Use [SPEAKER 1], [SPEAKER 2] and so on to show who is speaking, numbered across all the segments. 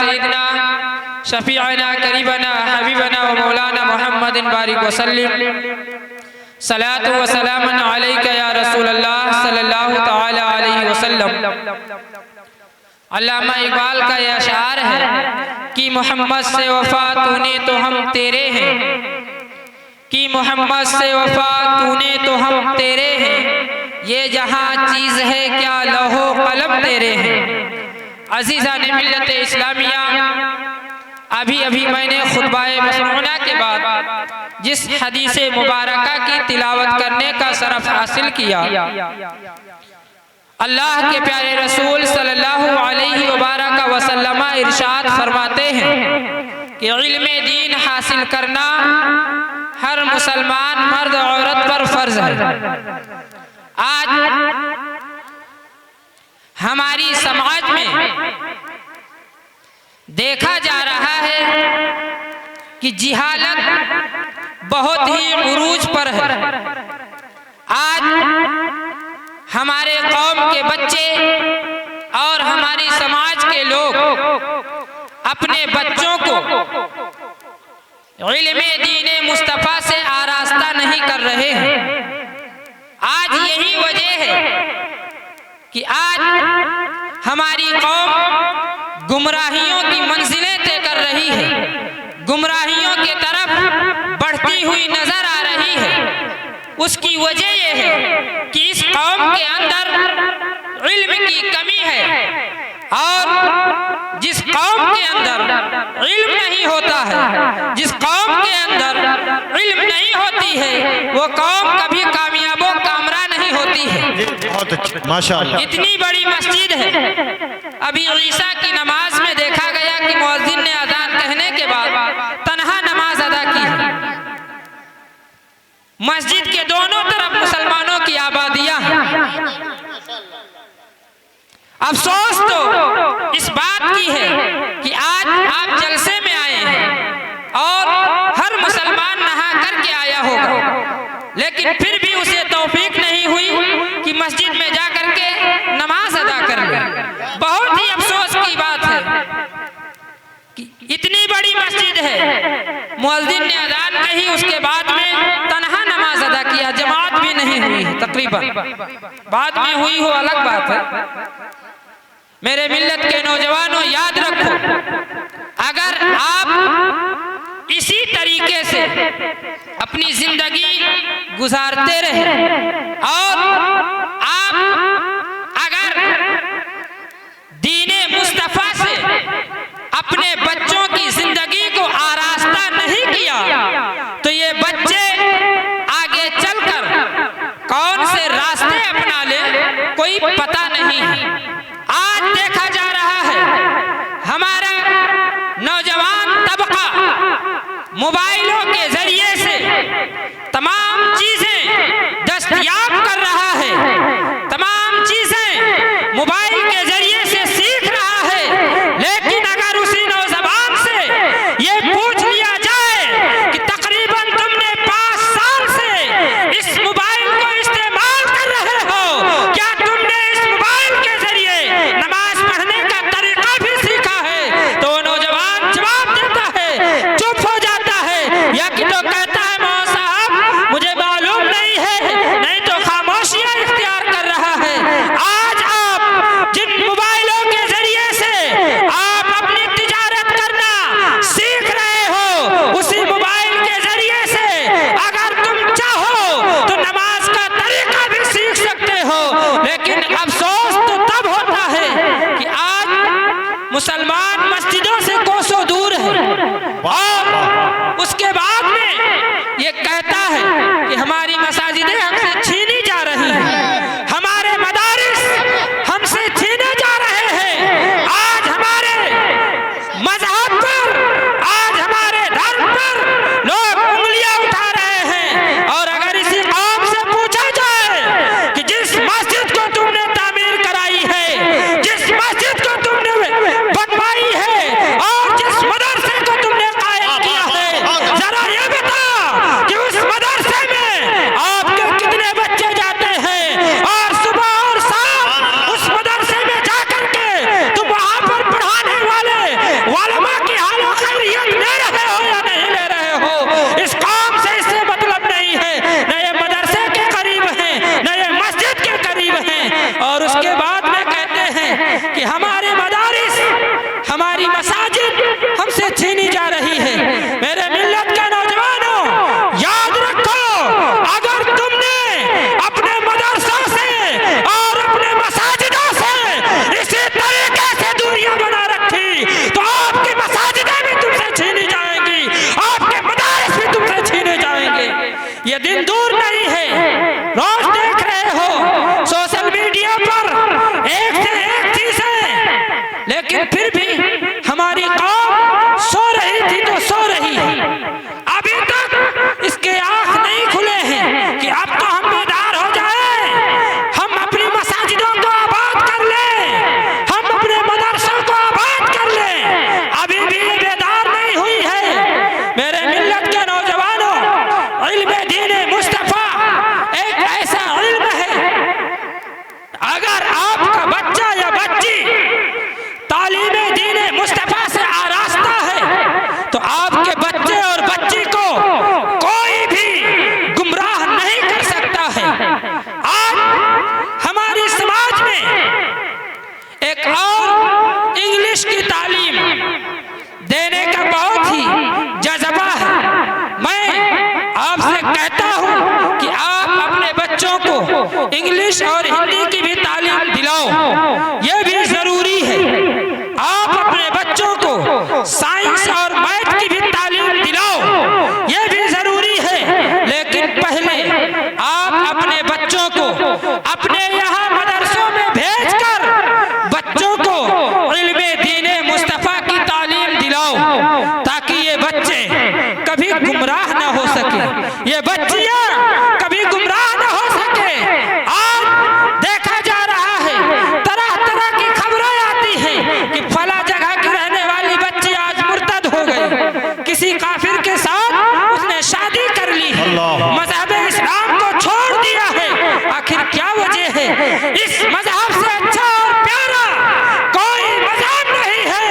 [SPEAKER 1] सय्यदना शफीअना करीबना हबीबना व मौलाना मुहम्मदिन बारिक वसल्लिम सलातु व सलामन अलैका या रसूलल्लाह सल्लल्लाहु तआला अलैहि वसल्लम। अल्लामा इकबाल का यह अशआर है कि मोहम्मद से वफा तूने तो हम तेरे हैं, कि मोहम्मद से वफा तूने तो हम तेरे हैं, ये जहां चीज है क्या लौहो कलम तेरे हैं। अज़ीज़ान मिल्लत इस्लामिया, अभी मैंने खुतबाए मसनूना के बाद जिस हदीस मुबारका की तिलावत करने का शरफ हासिल किया, अल्लाह के प्यारे रसूल सल्लल्लाहु अलैहि वसल्लम इरशाद फरमाते हैं कि इल्मे दीन हासिल करना हर मुसलमान मर्द औरत पर फर्ज है। आज हमारी समाज में देखा जा रहा है कि जिहालत बहुत ही उरूज पर है। आज हमारे कौम के बच्चे और हमारी समाज के लोग अपने बच्चों को इल्मे दीने मुस्तफ़ा से आरास्ता नहीं कर रहे हैं। आज यही वजह है कि आज हमारी कौम गुमराहियों की मंजिलें तय कर रही है, गुमराहियों की तरफ बढ़ती हुई नजर आ रही है। उसकी वजह यह है कि इस कौम के अंदर इल्म की कमी है, और जिस कौम के अंदर इल्म नहीं होता है, जिस कौम के अंदर इल्म नहीं होती है, वो कौम कभी कामयाब व कामरा नहीं होती है।
[SPEAKER 2] बहुत अच्छा, माशाअल्लाह।
[SPEAKER 1] इतनी बड़ी मस्जिद है, अभी ईशा की नमाज में देखा गया कि मुअज्जिन ने अज़ान कहने के बाद तन्हा नमाज अदा की है। मस्जिद के दोनों तरफ मुसलमानों की आबादियां हैं। अफसोस तो इस बात की है कि आज आप जलसे में आए हैं और हर मुसलमान नहा करके आया होगा, लेकिन फिर भी उसे तौफीक नहीं हुई कि मस्जिद में जा करके नमाज अदा कर ले। बहुत ही अफसोस की बात है कि इतनी बड़ी मस्जिद है, मुअज्जिन ने अज़ान कही, उसके बाद में तन्हा नमाज अदा किया, जमात भी नहीं हुई है। तकरीबन बाद में हुई हो अलग बात है। मेरे मिल्लत के नौजवानों, याद रखो, अगर आप इसी तरीके से अपनी जिंदगी गुजारते रहे और आप अगर दीने मुस्तफा से अपने बच्चों की जिंदगी को आरास्ता नहीं किया, तो ये बच्चे आगे चलकर कौन से रास्ते अपना ले कोई पता नहीं है। आज देखा जा रहा है हमारा नौजवान तबका मोबाइलों के जरिए से तमाम चीजें दस्तयाब कर रहा है, तमाम चीजें मोबाइल के जरिए से सीख रहा है। लेकिन अगर उसी नौजवान से ये पूछ लिया जाए कि तकरीबन तुमने 5 साल से इस मोबाइल को इस्तेमाल कर रहे हो, क्या तुमने इस मोबाइल के जरिए नमाज पढ़ने का तरीका भी सीखा है, तो नौजवान जवाब देता है, चुप हो जाता है, या कि तो कहता है मौलाना साहब मुझे मालूम नहीं है, नहीं तो खामोशियां इख्तियार कर रहा है। आज आप जिन मोबाइलों के जरिए से आप अपनी तिजारत करना सीख रहे हो, उसी मोबाइल के जरिए से अगर तुम चाहो तो नमाज का तरीका भी सीख सकते हो। लेकिन अफसोस तो तब होता है कि आज मुसलमान मस्जिदों से कोसों दूर है और उसके बाद में ये कहता है कि हमारी मसाजिदें हमसे छीनी जा रही हैं, हमारे मदारिस हमसे छीने जा रहे हैं। आज हमारे मजहब पर, आज हमारे धर्म पर लोग उंगलियां उठा रहे हैं। और अगर इसी कौम से पूछा जाए कि जिस मस्जिद को तुमने तामीर कराई है, जिस मस्जिद को तुमने बनवाई है और जिस मदरसे को तुमने कायम किया है, जरा ये बता कि उस मसाजिद हमसे छीनी जा रही है। मेरे मिल्लत के नौजवानों, याद रखो, अगर तुमने अपने मदरसों से और अपने मसाजिदों से इसी तरीके से दूरियां बना रखी तो आपकी मसाजिदें भी तुमसे छीनी जाएंगी, आपके मदारिस भी तुमसे छीने जाएंगे। ये दिन दूर नहीं है, रोज देख रहे हो सोशल मीडिया पर एक से एक चीजें, लेकिन फिर भी हमारी कौम सो रही थी तो सो रही है। अभी तक इसके आंख नहीं खुले हैं कि अब तो हम बेदार हो जाए, हम अपनी मसाजिदों को आबाद कर लें, हम अपने मदरसों को आबाद कर लें। अभी भी ये बेदार नहीं हुई है। मेरे मिल्लत के नौजवानों, इल्म दीन मुस्तफा एक ऐसा इल्म है, अगर आपका बच्चा या बच्ची तालीम दीन मुस्तफा से आरास्ता है तो आपके बच्चे और बच्ची को कोई भी गुमराह नहीं कर सकता है। आज हमारी समाज में एक और इंग्लिश की तालीम देने का बहुत ही जज्बा है। मैं आपसे कहता हूं कि आप अपने बच्चों को इंग्लिश और हिंदी की भी तालीम दिलाओ, यह भी जरूरी है। आप अपने बच्चों को साइंस और मैथ की भी तालीम दिलाओ, यह भी जरूरी है। लेकिन पहले आप अपने बच्चों को अपने यहाँ मदरसों में भेजकर बच्चों को इल्मे दीने मुस्तफा की तालीम दिलाओ, ताकि ये बच्चे कभी गुमराह न हो सके, ये बच्चियां कभी गुमराह न हो सके। आज देखा जा रहा है, तरह तरह की खबरें आती हैं कि फला जगह की रहने वाली बच्ची आज मुर्तद हो गई, किसी काफिर के साथ उसने शादी कर ली है, मजहब इस्लाम को छोड़ दिया है। आखिर क्या वजह है? इस मजहब से अच्छा और प्यारा कोई मजहब नहीं है।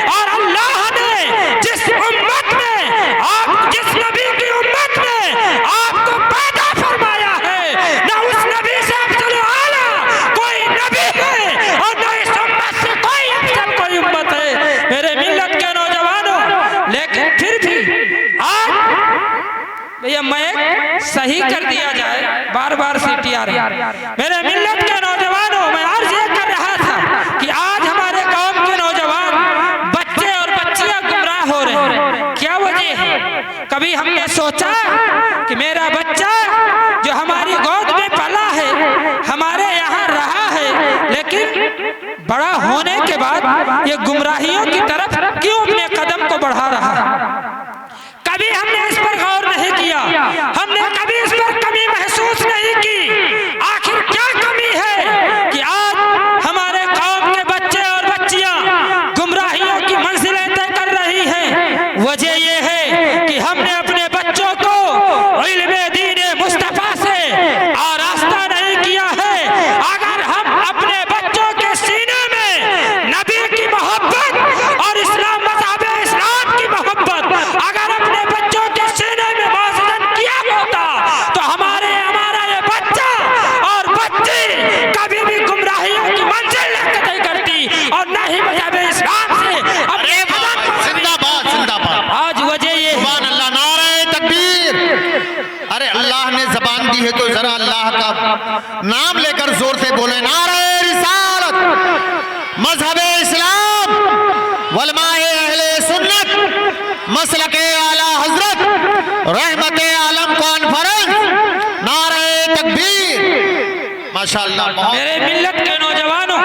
[SPEAKER 1] और अल्लाह ने जिस उम्मत में आप, जिस नबी की उम्मत में आपको पैदा फरमाया है, ना उस नबी से अफजल आला कोई नबी है और ना इस उम्मत से कोई अफजल कोई उम्मत है। मेरे मिल्लत के नौजवानों, लेकिन फिर भी आज भैया मैं सही कर दिया जाए, बार बार सीटी आ रही। मेरे मिल्लत के नौजवानों, मैं अर्ज ये कर रहा था कि आज हमारे कौम के नौजवान बच्चे और बच्चियां गुमराह हो रहे हैं। क्या वजह है? कभी हमने सोचा कि मेरा बच्चा जो हमारी गोद में पला है, हमारे यहाँ रहा है, लेकिन बड़ा होने के बाद ये गुमराहियों की तरफ क्यों अपने कदम को बढ़ा रहा है? कभी हमने इस पर गौर नहीं किया, हमने कभी इस पर कमी महसूस नहीं की। आखिर क्या कमी है कि आज हमारे कौम के बच्चे और बच्चियां गुमराहियों की मंजिलें तय कर रही हैं? वजह यह है कि हमने अपने बच्चों को इल्मे दीन मुस्तफा से आरास्ता नहीं किया है। अगर हम अपने बच्चों के सीने में नबी की मोहब्बत और इस्लाम, मज़हब इस्लाम की मोहब्बत अगर अपने बच्चों के सीने में वाजिद किया होता तो हमारा ये बच्चा और बच्ची कभी भी गुमराहियों की मंजिल नहीं तय करती और न ही मज़हब इस्लाम से अपने
[SPEAKER 2] जिंदाबाद जिंदाबाद।
[SPEAKER 1] आज वजह ये
[SPEAKER 2] सुभान अल्लाह, नारे तकबीर। अरे अल्लाह ने जबान दी है तो जरा अल्लाह का नाम लेकर जोर से बोले, नारे रिसालत, मजहब इस्लाम, वलमाए अहले सुन्नत, मसलके आला हजरत, रहमते आलम कॉन्फ्रेंस, नारे तकबीर। माशाअल्लाह।
[SPEAKER 1] मेरे मिल्लत के नौजवानों,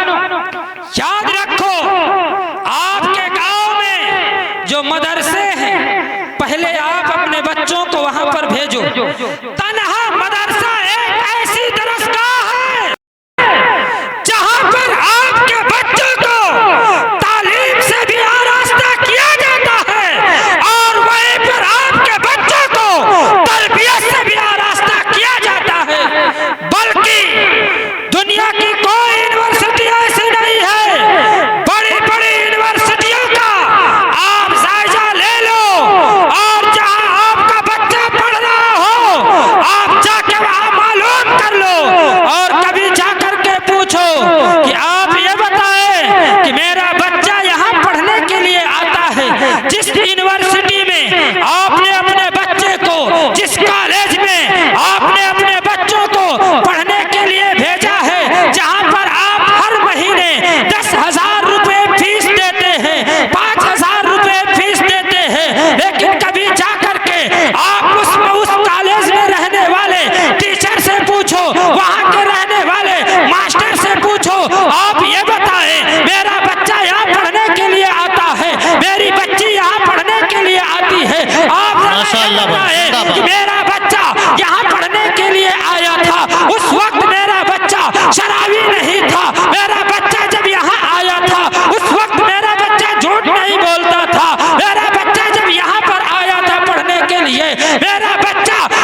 [SPEAKER 1] याद रखो, आपके गांव में जो मदरसे हैं, पहले आप अपने बच्चों को वहां पर भेजो। तन्हा मदरसा एक ऐसी दरसगाह है जहां पर आपके बच्चों को तालीम से भी आरास्ता किया जाता है और वहीं पर आपके बच्चों को तरबियत से भी आरास्ता किया जाता है। बल्कि दुनिया की कोई यूनिवर्सिटी ऐसी नहीं है, बड़ी बड़ी यूनिवर्सिटियों का आप जायजा ले लो और जहां आपका बच्चा पढ़ रहा हो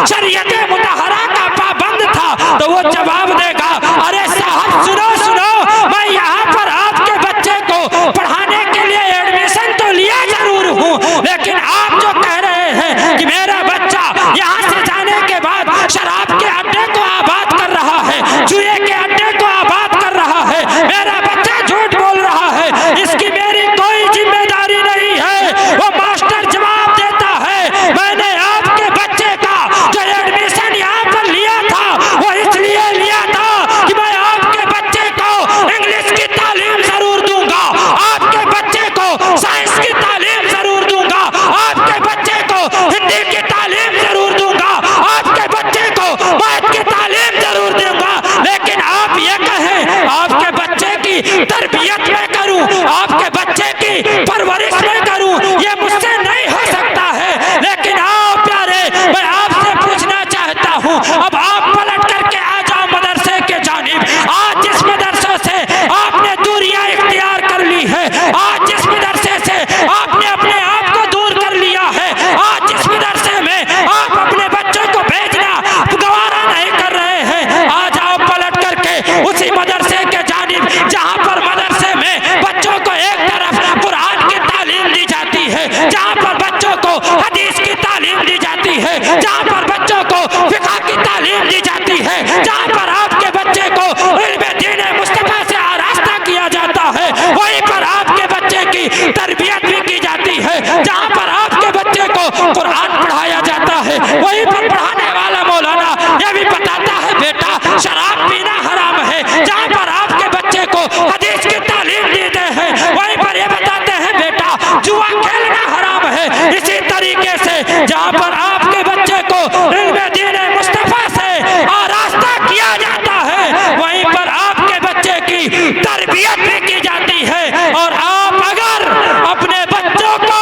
[SPEAKER 1] शरीयत मुतहरा का पाबंद था तो वो जवाब देगा, अरे साहब सुनो सुनो, मैं यहाँ पर आपके बच्चे को पढ़ाने के लिए एडमिशन तो लिया जरूर हूँ, लेकिन आप जो कह रहे हैं कि मेरा बच्चा यहाँ से जाने के बाद शराब के अड्डे को आबाद कर रहा है, जुए के अड्डे को आबाद कर रहा है, मेरा बच्चा झूठ बोल रहा है, इसकी मेरी कोई जिम्मेदारी नहीं है। वो मास्टर जवाब देता है, मैंने आपके बच्चे का जो एडमिशन यहाँ पर लिया था वो इसलिए लिया था कि मैं आपके बच्चे को इंग्लिश की तालीम जरूर दूंगा, आपके बच्चे को साइंस की तालीम जरूर दूंगा, आपके बच्चे को हिंदी की तालीम जरूर दूंगा, आपके बच्चे को मैथ की तालीम जरूर दूंगा, लेकिन आप ये कहें आपके बच्चे की तरबियत में करूं, आपके बच्चे की परवरिश में करूं, ये मुझसे नहीं हो सकता है। लेकिन आओ प्यारे, मैं आपसे पूछना चाहता हूं, अब आप पलट करके आ जाओ मदरसे के जानिब। आज जिस मदरसे से आपने दूरियां इख्तियार कर ली है, आज जिस मदरसे से आपने अपने आप को दूर कर लिया है, आज जिस मदरसे में आप अपने बच्चों को भेजना गवारा नहीं कर रहे हैं, आ जाओ पलट करके उसी मदरसे के जानिब जहां पर मदरसे में बच्चों को एक तरफ कुरान की तालीम दी जाती है, जहां पर बच्चों को हदीस की तालीम दी जाती है, जहां पर बच्चों को फिक़ह की तालीम दी जाती है, जहां पर आपके बच्चे को इल्म दीन मुस्तफा से आरास्ता किया जाता है, वहीं पर आपके बच्चे की तरबियत भी की जाती है, जहां पर आपके बच्चे को कुरान पढ़ाया जाता है, वहीं पर पढ़ाने वाला मौलाना ये भी बताता है बेटा शराब पीना हराम है, जहां पर आपके बच्चे को हदीस की तालीम देते हैं, वहीं पर ये बताते हैं बेटा जुआ खेलना हराम है। इसी तरीके से जहां पर आपके बच्चे को इल्म दीन मुस्तफा से आरास्ता किया जाता है, वहीं पर आपके बच्चे की तरबियत भी की जाती है। और आप अगर अपने बच्चों को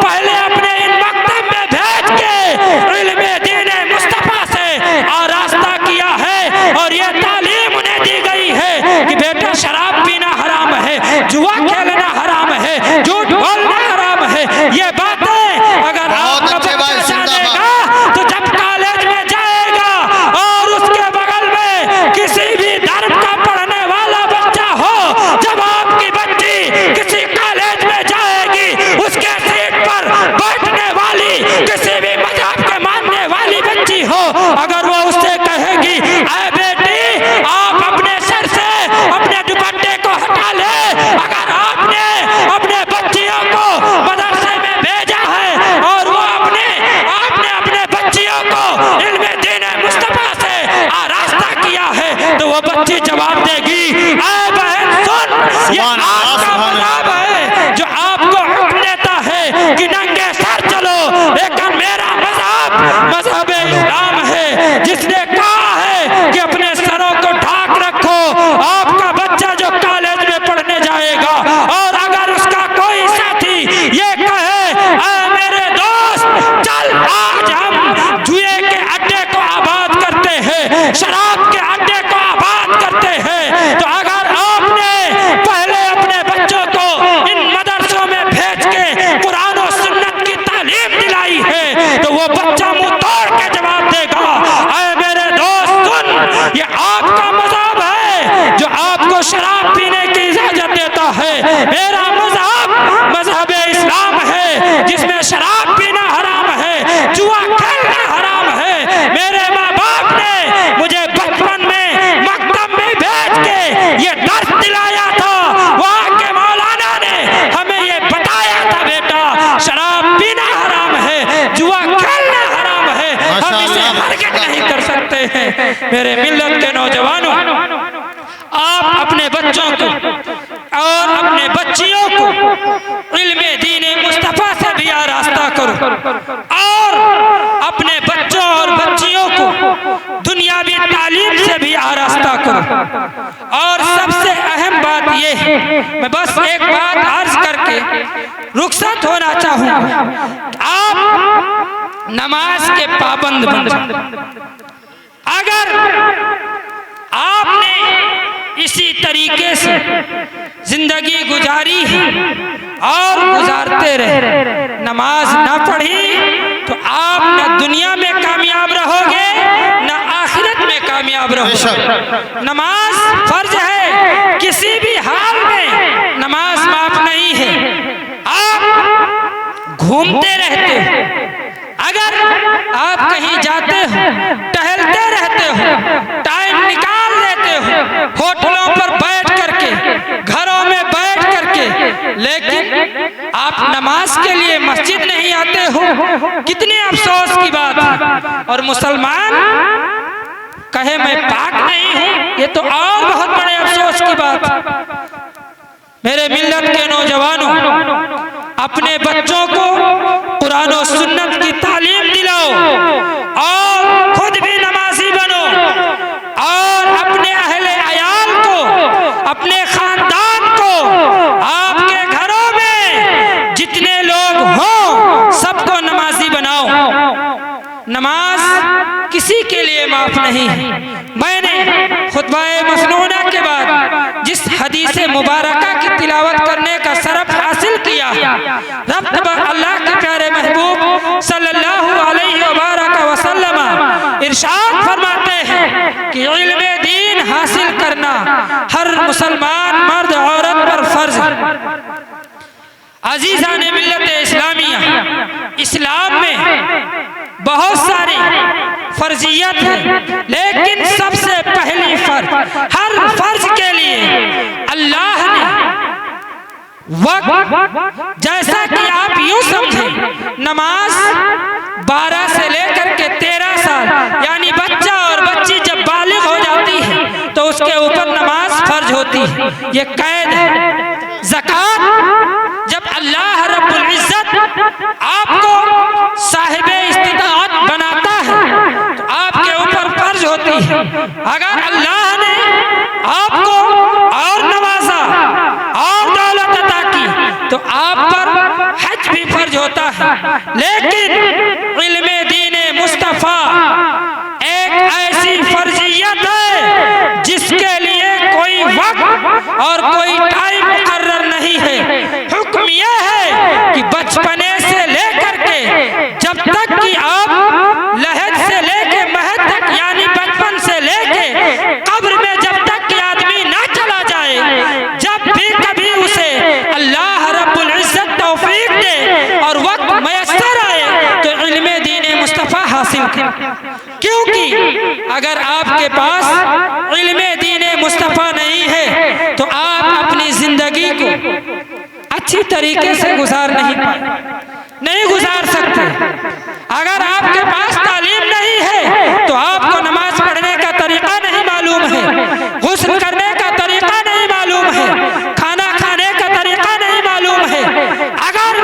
[SPEAKER 1] पहले अपने इन मकतब में भेज के इल्म दीन मुस्तफा से आरास्ता किया है और ये तालीम उन्हें दी गई है कि बेटा शराब पीना हराम है, जुआ खेलना हराम है, झूठ बोलना हराम है, ये बातें अगर आपका बच्चा जानेगा तो जब कॉलेज में जाएगा और उसके बगल में किसी भी धर्म का पढ़ने वाला बच्चा हो, जब आपकी बच्ची किसी कॉलेज में जाएगी, उसके सीट पर बैठने वाली किसी भी मजहब के मानने वाली बच्ची हो, अगर वो उससे कहेगी ऐ बेटी आप अपने सर से अपने दुपट्टे को हटा ले, अगर आपने अपने बच्चियों को मदरसे में भेजा है और वो आपने अपने बच्चियों को इल्म दीन मुस्तफा से आरास्ता किया है, तो वो बच्ची जवाब देगी ऐ बहन सुन, ये आपका मज़हब है जो आपको हुक्म देता है कि नंगे सर चलो, लेकिन मेरा मज़हब इस्लाम है जिसने कहा है कि अपने सरों को ढाक रखो। आपका बच्चा जो कॉलेज में पढ़ने जाएगा और अगर उसका कोई साथी ये कहे ऐ मेरे दोस्त चल आज हम जुए के अड्डे को आबाद करते हैं, शराब के अड्डे को आबाद करते हैं, तो अगर आपने पहले अपने बच्चों को इन मदरसों में भेज के कुरान और सुन्नत की तालीम दिलाई है, तो वो बच्चा मुंह तोड़ के जवाब देगा ऐ मेरे दोस्त सुन, ये आपका मज़हब है जो आपको शराब पीने की इजाजत देता है, मेरा मज़हब इस्लाम है जिसमें शराब पीना हराम है, जुआ खेलना हराम है। मेरे माँ बाप ने मुझे बचपन में मकतब में भेज के ये दर्स दिलाया था, वहाँ के मौलाना ने हमें ये बताया था बेटा शराब पीना हराम है, जुआ खेलना हराम है, हम इसे हरगिज़ नहीं कर सकते हैं। मेरे मिल्लत के नौजवानों, आप अपने बच्चों को और अपने बच्चियों को इल्मे दीने मुस्तफा से भी आरास्ता करो और अपने बच्चों और बच्चियों को दुनियावी तालीम से भी आरास्ता करो। और सबसे अहम बात यह है, मैं बस एक बात अर्ज करके रुखसत होना चाहूंगा, आप नमाज के पाबंद बन जाए। अगर आपने इसी तरीके से जिंदगी गुजारी है और गुजारते रहे, नमाज ना पढ़ी, तो आप न दुनिया में कामयाब रहोगे
[SPEAKER 2] बेशक
[SPEAKER 1] नमाज फर्ज है, किसी भी हाल में नमाज माफ नहीं है। आप घूमते रहते हो, अगर आप कहीं जाते हो, टहलते रहते हो, टाइम निकाल लेते हो, होटलों पर बैठ करके, घरों में बैठ करके, लेकिन आप नमाज के लिए मस्जिद नहीं आते हो, कितने अफसोस की बात है। और मुसलमान कहे मैं पाक नहीं हूं, ये तो और बहुत बड़े अफसोस की बात है। मेरे मिल्लत के नौजवानों, अपने बच्चों को कुरान और सुन्नत की तालीम दिलाओ और खुद भी नमाजी बनो और अपने अहले अयाल को, अपने खानदान को, आपके घरों में जितने लोग हों सबको नमाजी बनाओ। नमाज किसी के लिए माफ नहीं है। मैंने खुतबाए मसनूना के बाद जिस हदीस मुबारका की तिलावत करने का शरफ हासिल किया, रब अल्लाह के प्यारे महबूब सल्लल्लाहु अलैहि वसल्लम इरशाद फरमाते हैं कि इल्मे दीन हासिल करना हर मुसलमान मर्द औरत पर फर्ज है। अजीज़ान मिल्लत इस्लामिया, इस्लाम में बहुत सारी फर्जियत है, लेकिन सबसे पहली फर्ज, हर फर्ज के लिए अल्लाह ने वक्त, जैसा कि आप यूं समझें, नमाज 12 से लेकर के 13 साल, यानी बच्चा और बच्ची जब बालिग हो जाती है तो उसके ऊपर नमाज फर्ज होती है, ये कैद है। ज़कात जब अल्लाह रब्बुल इज्जत आपको साहिबे इस्तिताअत बनाता है तो आपके ऊपर फर्ज होती है। अगर अल्लाह ने आपको और नवाजा और दौलत अता की तो आप पर हज भी फर्ज होता है। लेकिन इल्मे दीने मुस्तफ़ा एक ऐसी फर्जियत है जिसके लिए कोई वक्त और कोई टाइम मुकर्रर नहीं है। हुक्म यह है कि बचपने से लेकर के जब तक कि आप लहद से लेके महद तक, यानी बचपन से लेके कब्र में जब तक कि आदमी ना चला जाए, जब भी कभी उसे अल्लाह रब्बुल इज्जत तौफीक दे और वक्त मयस्सर आए तो इल्मे दीने मुस्तफ़ा हासिल करें। क्योंकि अगर आपके पास इल्मे दीने मुस्तफ़ा नहीं है तो आप अपनी जिंदगी को अच्छी तरीके से नहीं गुजार सकते। अगर आपके पास तालीम नहीं है तो आपको नमाज पढ़ने का तरीका नहीं मालूम है, गुस्ल करने का तरीका नहीं मालूम है, खाना खाने का तरीका नहीं मालूम है। अगर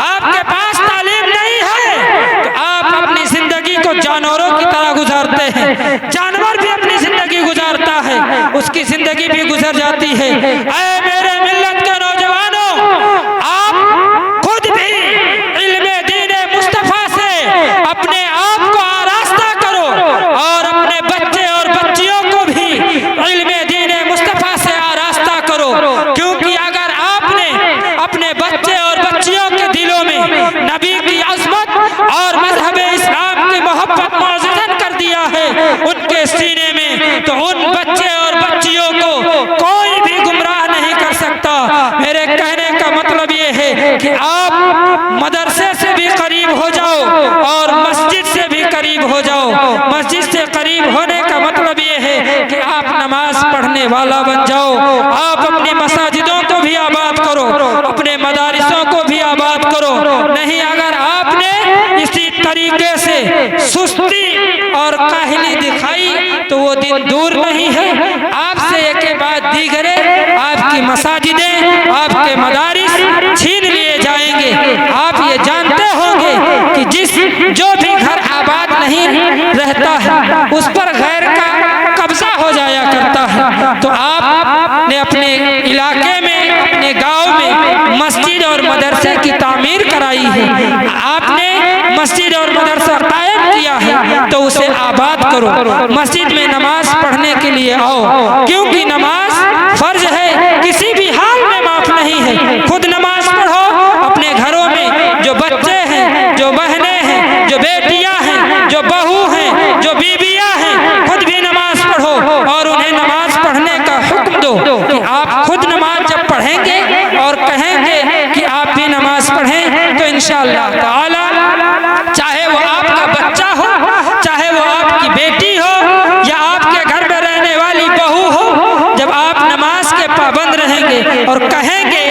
[SPEAKER 1] आपके पास तालीम नहीं है तो आप अपनी जिंदगी को जानवरों की तरह गुजारते हैं। जानवर भी अपनी जिंदगी गुजारता है, उसकी जिंदगी भी गुजर जाती है। ऐ मेरे मिल्लत के नौजवानों, आप खुद भी इल्मे दीने मुस्तफ़ा से अपने आप को आरास्ता करो और अपने बच्चे और बच्चियों को भी इल्मे दीने मुस्तफ़ा से आरास्ता करो। क्योंकि अगर आपने अपने बच्चे और बच्चियों के दिलों में नबी की अज़मत और मज़हब इस्लाम की मोहब्बत मौजूदन कर दिया है उनके सीने में, तो उन बच्चे और बच्चियों को कोई भी गुमराह नहीं कर सकता। मेरे कहने का मतलब ये है कि आप मदरसे से भी करीब हो जाओ और मस्जिद से भी करीब हो जाओ। मस्जिद से करीब होने का मतलब ये है कि आप नमाज पढ़ने वाला बन जाओ। आप अपनी मसाजिदों को भी आबाद करो, अपने मदारिसों को भी आबाद करो। नहीं, अगर आपने इसी तरीके से सुस्ती और काहिली दिखाई तो वो दिन दूर नहीं है। आपसे एक के बाद दीगरे आपकी मसाजिदें, आपके मदारिस छीन लिए जाएंगे। आप ये जानते होंगे कि जो भी घर आबाद नहीं रहता है उस पर गैर का कब्जा हो जाया करता है। तो आपने अपने इलाके में, अपने गांव में मस्जिद और मदरसे की तामीर कराई है, आपने मस्जिद और मदरसा कायम किया है, तो उसे आबाद करो। मस्जिद में नमाज पढ़ने के लिए आओ, क्योंकि नमाज फर्ज है, किसी भी हाल में माफ नहीं है। खुद नमाज पढ़ो, अपने घरों में जो बच्चे हैं, जो बहनें हैं, जो बेटियां हैं, जो बहू हैं, जो बीबियां हैं, खुद भी नमाज पढ़ो। इंशाअल्लाह ताला, चाहे वो आपका बच्चा हो, चाहे वो आपकी बेटी हो, या आपके घर में रहने वाली बहू हो, जब आप नमाज के पाबंद रहेंगे और कहेंगे